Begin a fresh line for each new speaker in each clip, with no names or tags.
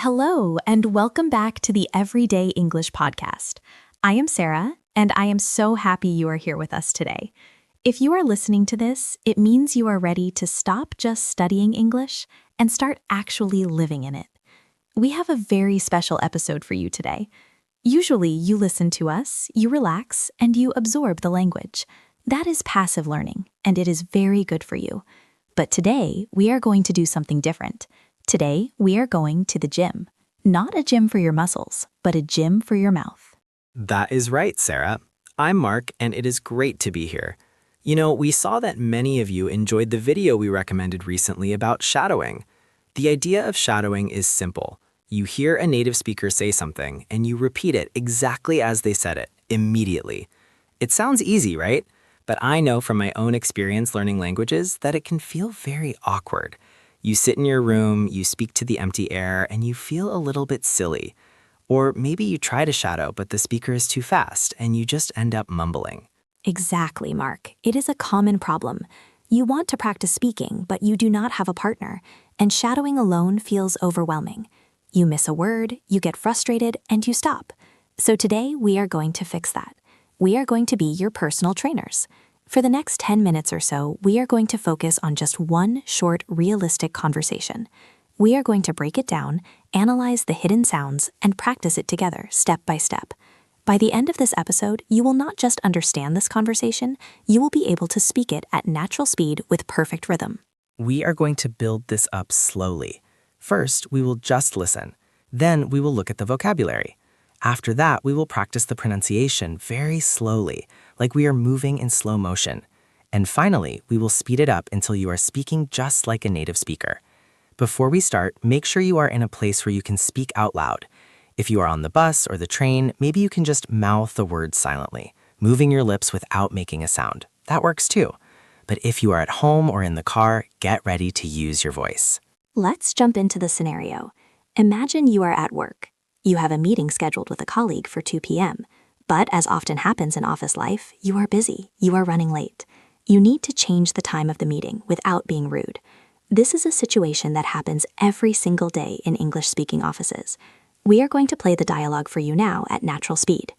Hello, and welcome back to the Everyday English Podcast. I am Sarah, and I am so happy you are here with us today. If you are listening to this, it means you are ready to stop just studying English and start actually living in it. We have a very special episode for you today. Usually, you listen to us, you relax, and you absorb the language. That is passive learning, and it is very good for you. But today, we are going to do something different. Today, we are going to the gym. Not a gym for your muscles, but a gym for your mouth.
That is right, Sarah. I'm Mark, and it is great to be here. You know, we saw that many of you enjoyed the video we recommended recently about shadowing. The idea of shadowing is simple. You hear a native speaker say something, and you repeat it exactly as they said it, immediately. It sounds easy, right? But I know from my own experience learning languages that it can feel very awkward. You sit in your room, you speak to the empty air, and you feel a little bit silly. Or maybe you try to shadow, but the speaker is too fast, and you just end up mumbling.
Exactly, Mark. It is a common problem. You want to practice speaking, but you do not have a partner, and shadowing alone feels overwhelming. You miss a word, you get frustrated, and you stop. So today, we are going to fix that. We are going to be your personal trainers. For the next 10 minutes or so, we are going to focus on just one short, realistic conversation. We are going to break it down, analyze the hidden sounds, and practice it together, step by step. By the end of this episode, you will not just understand this conversation, you will be able to speak it at natural speed with perfect rhythm.
We are going to build this up slowly. First, we will just listen. Then we will look at the vocabulary. After that, we will practice the pronunciation very slowly, like we are moving in slow motion. And finally, we will speed it up until you are speaking just like a native speaker. Before we start, make sure you are in a place where you can speak out loud. If you are on the bus or the train, maybe you can just mouth the words silently, moving your lips without making a sound. That works too. But if you are at home or in the car, get ready to use your voice.
Let's jump into the scenario. Imagine you are at work. You have a meeting scheduled with a colleague for 2 p.m., but as often happens in office life, you are busy, you are running late. You need to change the time of the meeting without being rude. This is a situation that happens every single day in English-speaking offices. We are going to play the dialogue for you now at natural speed.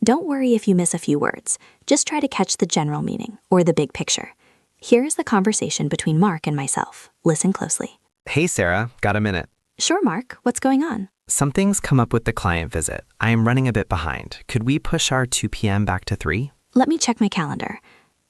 Don't worry if you miss a few words. Just try to catch the general meaning or the big picture. Here is the conversation between Mark and myself. Listen closely.
Hey, Sarah, got a minute?
Sure, Mark. What's going on?
Something's come up with the client visit. I am running a bit behind. Could we push our 2 p.m. back to 3?
Let me check my calendar.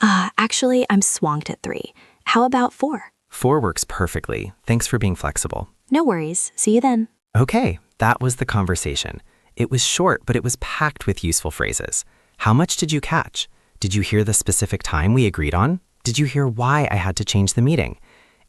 Actually, I'm swamped at 3. How about 4?
4 works perfectly. Thanks for being flexible.
No worries. See you then.
Okay, that was the conversation. It was short, but it was packed with useful phrases. How much did you catch? Did you hear the specific time we agreed on? Did you hear why I had to change the meeting?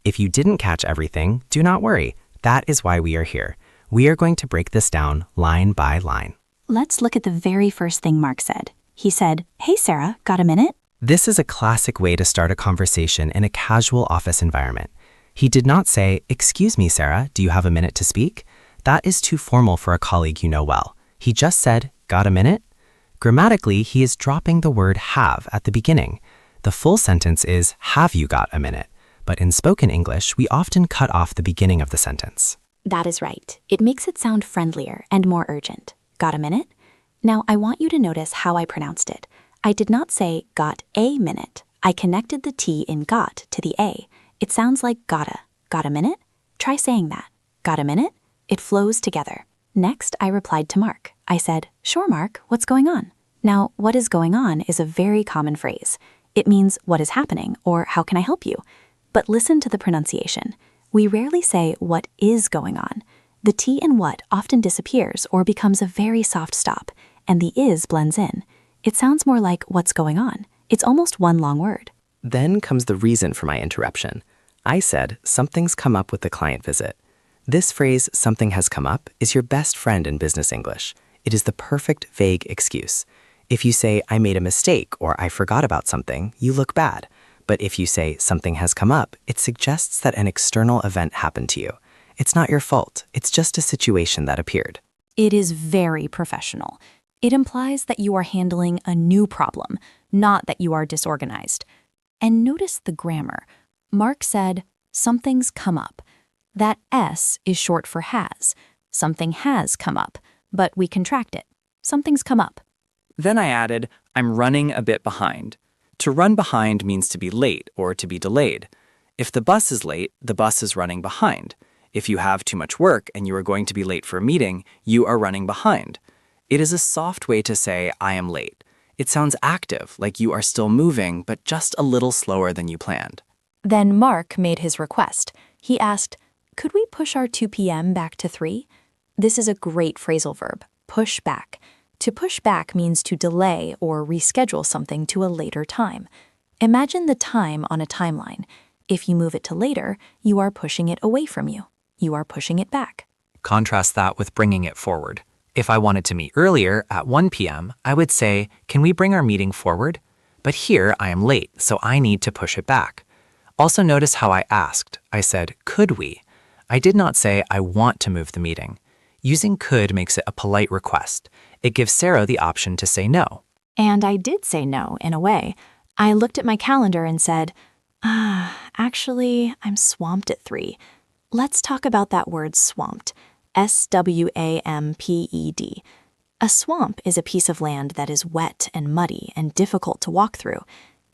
If you didn't catch everything, do not worry. That is why we are here. We are going to break this down line by line.
Let's look at the very first thing Mark said. He said, "Hey, Sarah, got a minute?"
This is a classic way to start a conversation in a casual office environment. He did not say, "Excuse me, Sarah, do you have a minute to speak?" That is too formal for a colleague you know well. He just said, "Got a minute?" Grammatically, he is dropping the word have at the beginning. The full sentence is, "Have you got a minute?" But in spoken English, we often cut off the beginning of the sentence.
That is right. It makes it sound friendlier and more urgent. Got a minute? Now, I want you to notice how I pronounced it. I did not say got a minute. I connected the T in got to the A. It sounds like gotta. Got a minute? Try saying that. Got a minute? It flows together. Next, I replied to Mark. I said, "Sure, Mark, what's going on?" Now, what is going on is a very common phrase. It means what is happening or how can I help you? But listen to the pronunciation. We rarely say what is going on. The T in what often disappears or becomes a very soft stop, and the is blends in. It sounds more like what's going on. It's almost one long word.
Then comes the reason for my interruption. I said, something's come up with the client visit. This phrase, something has come up, is your best friend in business English. It is the perfect vague excuse. If you say, I made a mistake or I forgot about something, you look bad. But if you say something has come up, it suggests that an external event happened to you. It's not your fault. It's just a situation that appeared.
It is very professional. It implies that you are handling a new problem, not that you are disorganized. And notice the grammar. Mark said, something's come up. That S is short for has. Something has come up, but we contract it. Something's come up.
Then I added, I'm running a bit behind. To run behind means to be late or to be delayed. If the bus is late, the bus is running behind. If you have too much work and you are going to be late for a meeting, you are running behind. It is a soft way to say, I am late. It sounds active, like you are still moving, but just a little slower than you planned.
Then Mark made his request. He asked, could we push our 2 p.m. back to 3? This is a great phrasal verb, push back. To push back means to delay or reschedule something to a later time. Imagine the time on a timeline. If you move it to later, you are pushing it away from you. You are pushing it back.
Contrast that with bringing it forward. If I wanted to meet earlier at 1 p.m., I would say, can we bring our meeting forward? But here I am late, so I need to push it back. Also notice how I asked. I said, could we? I did not say I want to move the meeting. Using could makes it a polite request. It gives Sarah the option to say no.
And I did say no, in a way. I looked at my calendar and said, actually, I'm swamped at 3. Let's talk about that word swamped. S-W-A-M-P-E-D. A swamp is a piece of land that is wet and muddy and difficult to walk through.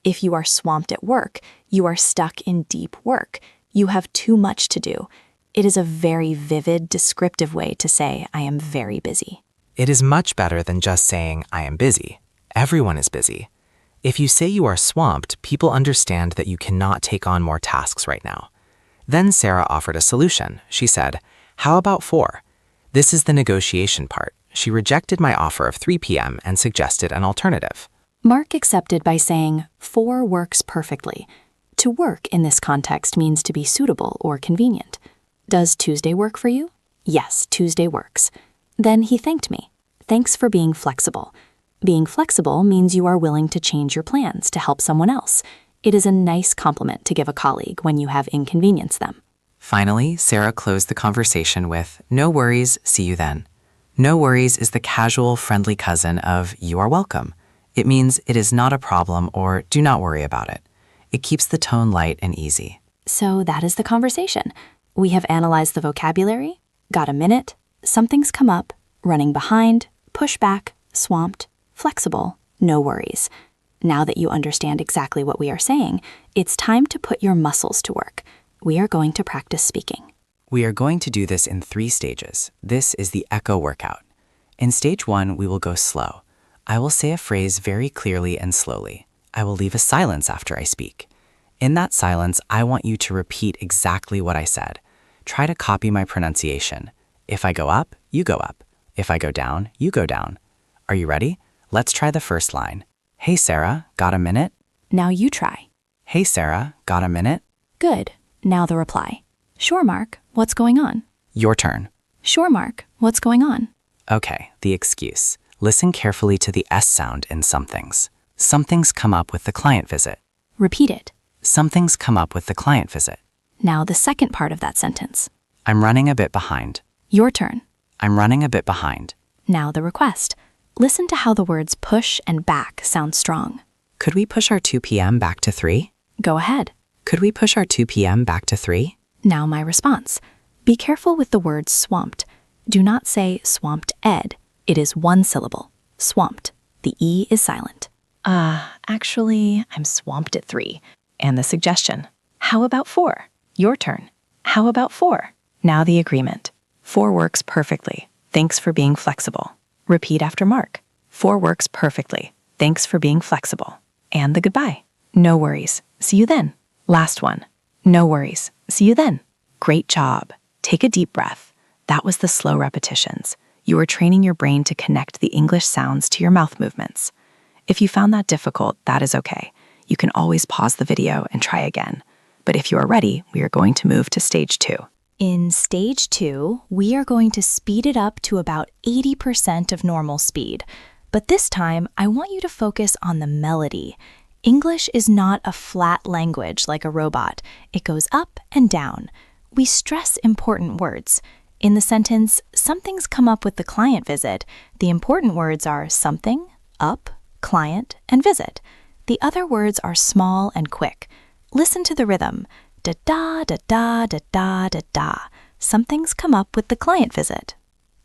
If you are swamped at work, you are stuck in deep work. You have too much to do. It is a very vivid, descriptive way to say, I am very busy.
It is much better than just saying, I am busy. Everyone is busy. If you say you are swamped, people understand that you cannot take on more tasks right now. Then Sarah offered a solution. She said, how about 4? This is the negotiation part. She rejected my offer of 3 p.m. and suggested an alternative.
Mark accepted by saying, 4 works perfectly. To work in this context means to be suitable or convenient. Does Tuesday work for you? Yes, Tuesday works. Then he thanked me. Thanks for being flexible. Being flexible means you are willing to change your plans to help someone else. It is a nice compliment to give a colleague when you have inconvenienced them.
Finally, Sarah closed the conversation with, no worries, see you then. No worries is the casual, friendly cousin of you are welcome. It means it is not a problem or do not worry about it. It keeps the tone light and easy.
So that is the conversation. We have analyzed the vocabulary, got a minute, something's come up, running behind, push back, swamped, flexible, no worries. Now that you understand exactly what we are saying, it's time to put your muscles to work. We are going to practice speaking.
We are going to do this in 3 stages. This is the echo workout. In stage 1, we will go slow. I will say a phrase very clearly and slowly. I will leave a silence after I speak. In that silence, I want you to repeat exactly what I said. Try to copy my pronunciation. If I go up, you go up. If I go down, you go down. Are you ready? Let's try the first line. Hey, Sarah, got a minute?
Now you try.
Hey, Sarah, got a minute?
Good. Now the reply. Sure, Mark. What's going on?
Your turn.
Sure, Mark. What's going on?
Okay, the excuse. Listen carefully to the S sound in somethings. Something's come up with the client visit.
Repeat it.
Something's come up with the client visit.
Now the second part of that sentence.
I'm running a bit behind.
Your turn.
I'm running a bit behind.
Now the request. Listen to how the words push and back sound strong.
Could we push our 2 p.m. back to 3?
Go ahead.
Could we push our 2 p.m. back to 3?
Now my response. Be careful with the word swamped. Do not say swamped ed. It is 1 syllable. Swamped. The E is silent. Actually, I'm swamped at 3. And the suggestion. How about 4? Your turn. How about 4? Now the agreement. 4 works perfectly. Thanks for being flexible. Repeat after Mark. 4 works perfectly. Thanks for being flexible. And the goodbye. No worries. See you then. Last one. No worries. See you then. Great job. Take a deep breath. That was the slow repetitions. You are training your brain to connect the English sounds to your mouth movements. If you found that difficult, that is okay. You can always pause the video and try again. But if you are ready, we are going to move to stage 2. In stage 2, we are going to speed it up to about 80% of normal speed. But this time, I want you to focus on the melody. English is not a flat language like a robot. It goes up and down. We stress important words. In the sentence, something's come up with the client visit, the important words are something, up, client, and visit. The other words are small and quick. Listen to the rhythm. Da-da, da-da, da-da, da-da. Something's come up with the client visit.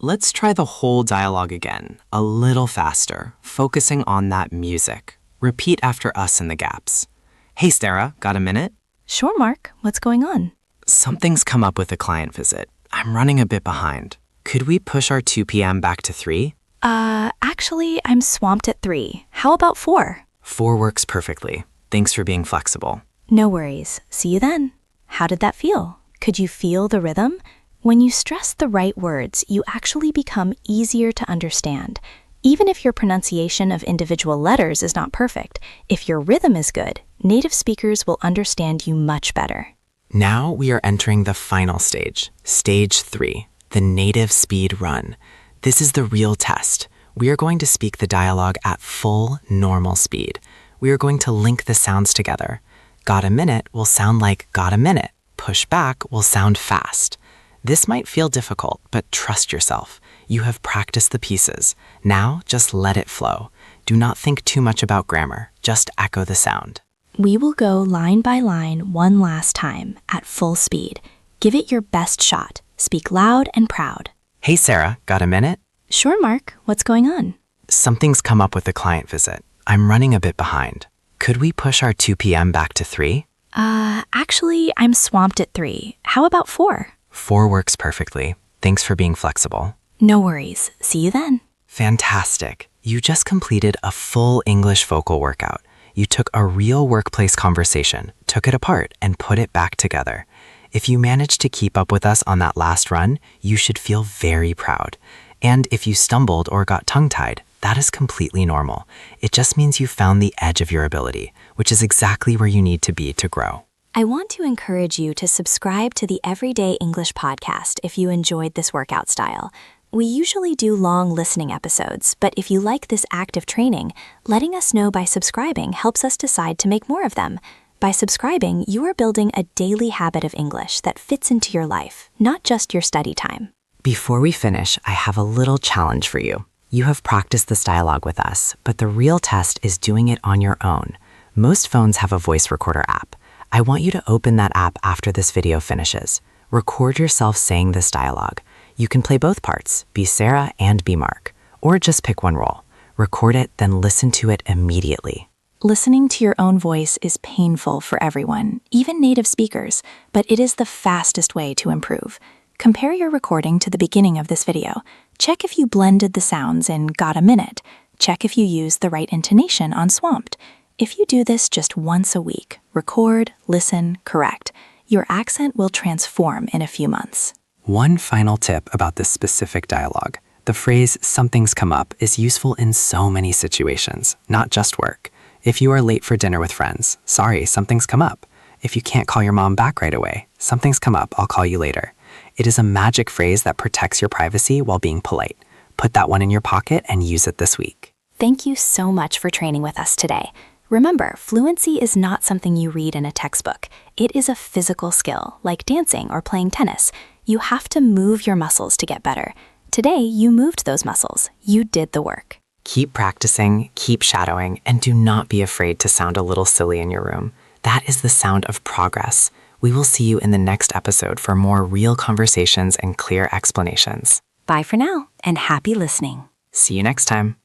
Let's try the whole dialogue again, a little faster, focusing on that music. Repeat after us in the gaps. Hey, Sarah, got a minute?
Sure, Mark. What's going on?
Something's come up with a client visit. I'm running a bit behind. Could we push our 2 p.m. back to 3?
Actually, I'm swamped at 3. How about 4?
4 works perfectly. Thanks for being flexible.
No worries. See you then. How did that feel? Could you feel the rhythm? When you stress the right words, you actually become easier to understand. Even if your pronunciation of individual letters is not perfect, if your rhythm is good, native speakers will understand you much better.
Now we are entering the final stage, stage 3, the native speed run. This is the real test. We are going to speak the dialogue at full normal speed. We are going to link the sounds together. Got a minute will sound like got a minute. Push back will sound fast. This might feel difficult, but trust yourself. You have practiced the pieces. Now just let it flow. Do not think too much about grammar. Just echo the sound.
We will go line by line one last time at full speed. Give it your best shot. Speak loud and proud.
Hey, Sarah, got a minute?
Sure, Mark. What's going on?
Something's come up with the client visit. I'm running a bit behind. Could we push our 2 p.m. back to 3?
Actually, I'm swamped at 3. How about 4?
4 works perfectly. Thanks for being flexible.
No worries. See you then.
Fantastic. You just completed a full English vocal workout. You took a real workplace conversation, took it apart, and put it back together. If you managed to keep up with us on that last run, you should feel very proud. And if you stumbled or got tongue-tied, that is completely normal. It just means you found the edge of your ability, which is exactly where you need to be to grow.
I want to encourage you to subscribe to the Everyday English podcast if you enjoyed this workout style. We usually do long listening episodes, but if you like this active training, letting us know by subscribing helps us decide to make more of them. By subscribing, you are building a daily habit of English that fits into your life, not just your study time.
Before we finish, I have a little challenge for you. You have practiced this dialogue with us, but the real test is doing it on your own. Most phones have a voice recorder app. I want you to open that app after this video finishes. Record yourself saying this dialogue. You can play both parts, be Sarah and be Mark, or just pick one role. Record it, then listen to it immediately.
Listening to your own voice is painful for everyone, even native speakers, but it is the fastest way to improve. Compare your recording to the beginning of this video. Check if you blended the sounds in got a minute. Check if you used the right intonation on swamped. If you do this just once a week, record, listen, correct, your accent will transform in a few months.
One final tip about this specific dialogue. The phrase, something's come up, is useful in so many situations, not just work. If you are late for dinner with friends, sorry, something's come up. If you can't call your mom back right away, something's come up, I'll call you later. It is a magic phrase that protects your privacy while being polite. Put that one in your pocket and use it this week.
Thank you so much for training with us today. Remember, fluency is not something you read in a textbook. It is a physical skill, like dancing or playing tennis. You have to move your muscles to get better. Today, you moved those muscles. You did the work.
Keep practicing, keep shadowing, and do not be afraid to sound a little silly in your room. That is the sound of progress. We will see you in the next episode for more real conversations and clear explanations.
Bye for now, and happy listening.
See you next time.